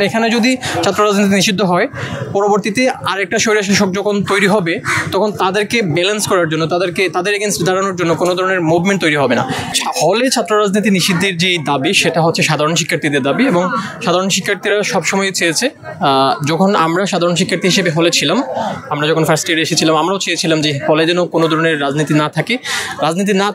এখানে যদি ছাত্র রাজনীতি নিষিদ্ধ হয়, পরবর্তীতে আরেকটা স্বৈরশাসক যখন তৈরি হবে তখন তাদেরকে ব্যালেন্স করার জন্য, তাদের এগেনস্ট দাঁড়ানোর জন্য কোনো ধরনের মুভমেন্ট তৈরি হবে না। হলে ছাত্র রাজনীতি নিষিদ্ধের যে দাবি সেটা হচ্ছে সাধারণ শিক্ষার্থীদের দাবি, এবং সাধারণ শিক্ষার্থীরা সবসময় চেয়েছে। যখন আমরা সাধারণ শিক্ষার্থী হিসেবে হলে ছিলাম, আমরা যখন ফার্স্ট ইয়ারে এসেছিলাম, আমরাও চেয়েছিলাম যে হলে যেন কোনো ধরনের রাজনীতি না থাকে। রাজনীতি না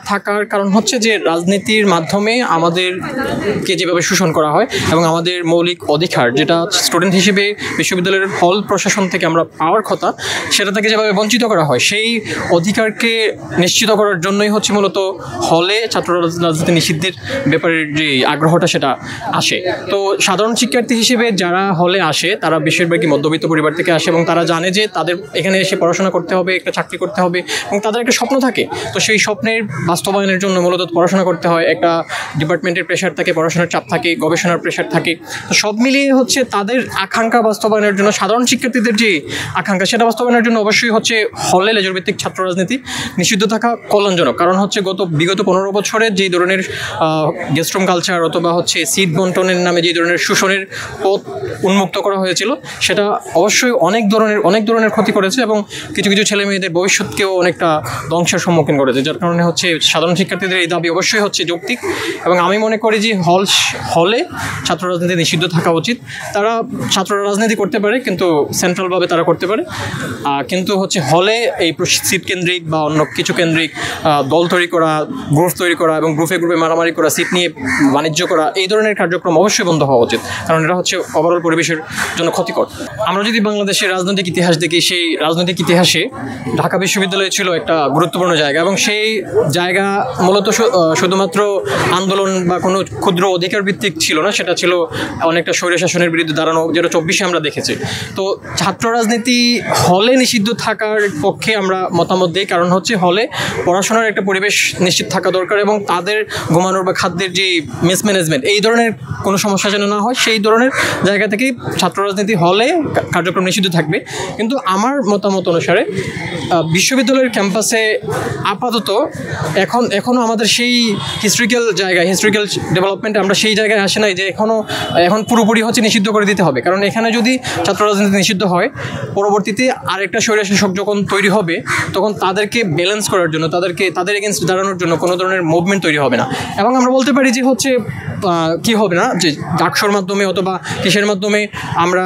থাকার কারণ হচ্ছে যে রাজনীতির মাধ্যমে আমাদেরকে যেভাবে শোষণ করা হয় এবং আমাদের মৌলিক অধিকার যেটা স্টুডেন্ট হিসেবে বিশ্ববিদ্যালয়ের হল প্রশাসন থেকে আমরা পাওয়ার কথা, সেটা থেকে যেভাবে বঞ্চিত করা হয়, সেই অধিকারকে নিশ্চিত করার জন্যই হচ্ছে মূলত হলে ছাত্র রাজনীতি নিষিদ্ধের ব্যাপারে যে আগ্রহটা সেটা আসে। তো সাধারণ শিক্ষার্থী হিসেবে যারা হলে আসে তারা বেশিরভাগই মধ্যবিত্ত পরিবার থেকে আসে, এবং তারা জানে যে তাদের এখানে এসে পড়াশোনা করতে হবে, একটা চাকরি করতে হবে, এবং তাদের একটা স্বপ্ন থাকে। তো সেই স্বপ্নের বাস্তবায়নের জন্য মূলত পড়াশোনা করতে হয়, একটা ডিপার্টমেন্টের প্রেশার থাকে, পড়াশোনার চাপ থাকে, গবেষণার প্রেশার থাকে। তো সব মিলিয়ে হচ্ছে তাদের আকাঙ্ক্ষা বাস্তবায়নের জন্য, সাধারণ শিক্ষার্থীদের যে আকাঙ্ক্ষা সেটা বাস্তবায়নের জন্য অবশ্যই হচ্ছে হলে লেজর ভিত্তিক ছাত্র রাজনীতি নিষিদ্ধ থাকা কল্যাণজনক। কারণ হচ্ছে বিগত 15 বছরের যেই ধরনের গেস্টরুম কালচার অথবা হচ্ছে সিট বন্টনের নামে যে ধরনের শোষণের পথ উন্মুক্ত করা হয়েছিল, সেটা অবশ্যই অনেক ধরনের ক্ষতি করেছে, এবং কিছু ছেলে মেয়েদের ভবিষ্যৎকেও অনেকটা ধ্বংসের সম্মুখীন করেছে। যার কারণে হচ্ছে সাধারণ শিক্ষার্থীদের এই দাবি অবশ্যই হচ্ছে যৌক্তিক, এবং আমি মনে করি যে হলে ছাত্র রাজনীতি নিষিদ্ধ থাকা উচিত। তারা ছাত্র রাজনীতি করতে পারে, কিন্তু সেন্ট্রালভাবে তারা করতে পারে, কিন্তু হচ্ছে হলে এই সিট কেন্দ্রিক বা অন্য কিছু কেন্দ্রিক দল তৈরি করা, গ্রুপ তৈরি করা এবং গ্রুপে মারামারি করা, সিট নিয়ে বাণিজ্য করা, এই ধরনের কার্যক্রম অবশ্যই বন্ধ হওয়া উচিত, কারণ এটা হচ্ছে ওভারঅল পরিবেশের জন্য ক্ষতিকর। আমরা যদি বাংলাদেশের রাজনৈতিক ইতিহাস দেখি, সেই রাজনৈতিক ইতিহাসে ঢাকা বিশ্ববিদ্যালয় ছিল একটা গুরুত্বপূর্ণ জায়গা, এবং সেই জায়গা মূলত শুধুমাত্র আন্দোলন বা কোনো ক্ষুদ্র অধিকার ভিত্তিক ছিল না, সেটা ছিল অনেকটা স্বৈরশাসনের বিরুদ্ধে দাঁড়ানো, যেটা 24-এ আমরা দেখেছি। তো ছাত্র রাজনীতি হলে নিষিদ্ধ থাকার পক্ষে আমরা মতামত দিই, কারণ হচ্ছে হলে পড়াশোনার একটা পরিবেশ নিশ্চিত থাকা দরকার, এবং তাদের ঘুমানোর বা খাদ্যের যে মিসম্যানেজমেন্ট, এই ধরনের কোনো সমস্যা যেন না হয়, সেই ধরনের জায়গা থেকেই ছাত্র রাজনীতি হলে কার্যক্রম নিষিদ্ধ থাকবে। কিন্তু আমার মতামত অনুসারে বিশ্ববিদ্যালয়ের ক্যাম্পাসে আপাতত এখনও আমাদের সেই হিস্ট্রিক্যাল ডেভেলপমেন্টে আমরা সেই জায়গায় আসে নাই যে এখন পুরোপুরি হচ্ছে নিষিদ্ধ করে দিতে হবে। কারণ এখানে যদি ছাত্র রাজনীতি নিষিদ্ধ হয়, পরবর্তীতে আরেকটা স্বৈরশাসক যখন তৈরি হবে তখন তাদেরকে ব্যালেন্স করার জন্য, তাদের এগেনস্ট দাঁড়ানোর জন্য কোনো ধরনের মুভমেন্ট তৈরি হবে না। এবং আমরা বলতে পারি যে হচ্ছে কি হবে না, যে ডাকসুর মাধ্যমে অথবা কিসের মাধ্যমে আমরা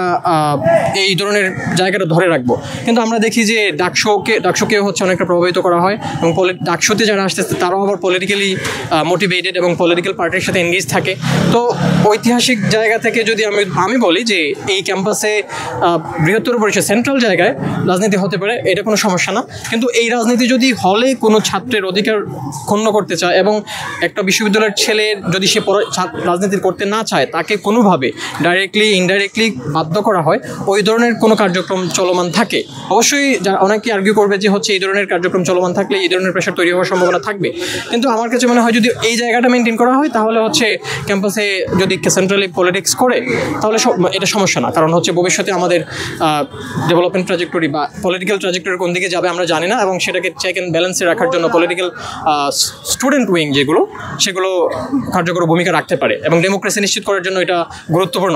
এই ধরনের জায়গাটা ধরে রাখবো। কিন্তু আমরা দেখি যে ডাকসুকে হচ্ছে অনেকটা প্রভাবিত করা হয়, এবং ডাকসুতে যারা আসতেছে তারাও আবার পলিটিক্যালি মোটিভেটেড এবং পলিটিক্যাল পার্টির সাথে এনগেজ থাকে। তো ঐতিহাসিক জায়গা থেকে যদি আমি বলি যে এই ক্যাম্পাসে বৃহত্তর পরিসর সেন্ট্রাল জায়গায় রাজনীতি হতে পারে, এটা কোনো সমস্যা না। কিন্তু এই রাজনীতি যদি হলে কোনো ছাত্রের অধিকার ক্ষুণ্ণ করতে চায়, এবং একটা বিশ্ববিদ্যালয়ের ছেলে যদি সে রাজনীতি করতে না চায়, তাকে কোনোভাবে ডাইরেক্টলি ইনডাইরেক্টলি বাধ্য করা হয়, ওই ধরনের কোনো কার্যক্রম চলমান থাকে, অবশ্যই অনেকে আর্গিউ করবে যে হচ্ছে এই ধরনের কার্যক্রম চলমান থাকলে এই ধরনের প্রেশার তৈরি হওয়ার সম্ভাবনা থাকবে। কিন্তু আমার কাছে মনে হয় যদি এই জায়গাটা মেনটেন করা হয়, তাহলে হচ্ছে ক্যাম্পাসে যদি সেন্ট্রালি পলিটিক্স করে তাহলে এটা সমস্যা না। কারণ হচ্ছে ভবিষ্যতে আমাদের ডেভেলপমেন্ট ট্র্যাজেক্টরি বা পলিটিক্যাল ট্র্যাজেক্টরি কোন দিকে যাবে আমরা জানি না, এবং সেটাকে চেক অ্যান্ড ব্যালেন্সে রাখার জন্য পলিটিক্যাল স্টুডেন্ট উইং সেগুলো কার্যকর ভূমিকা রাখতে পারে, এবং ডেমোক্রেসি নিশ্চিত করার জন্য এটা গুরুত্বপূর্ণ।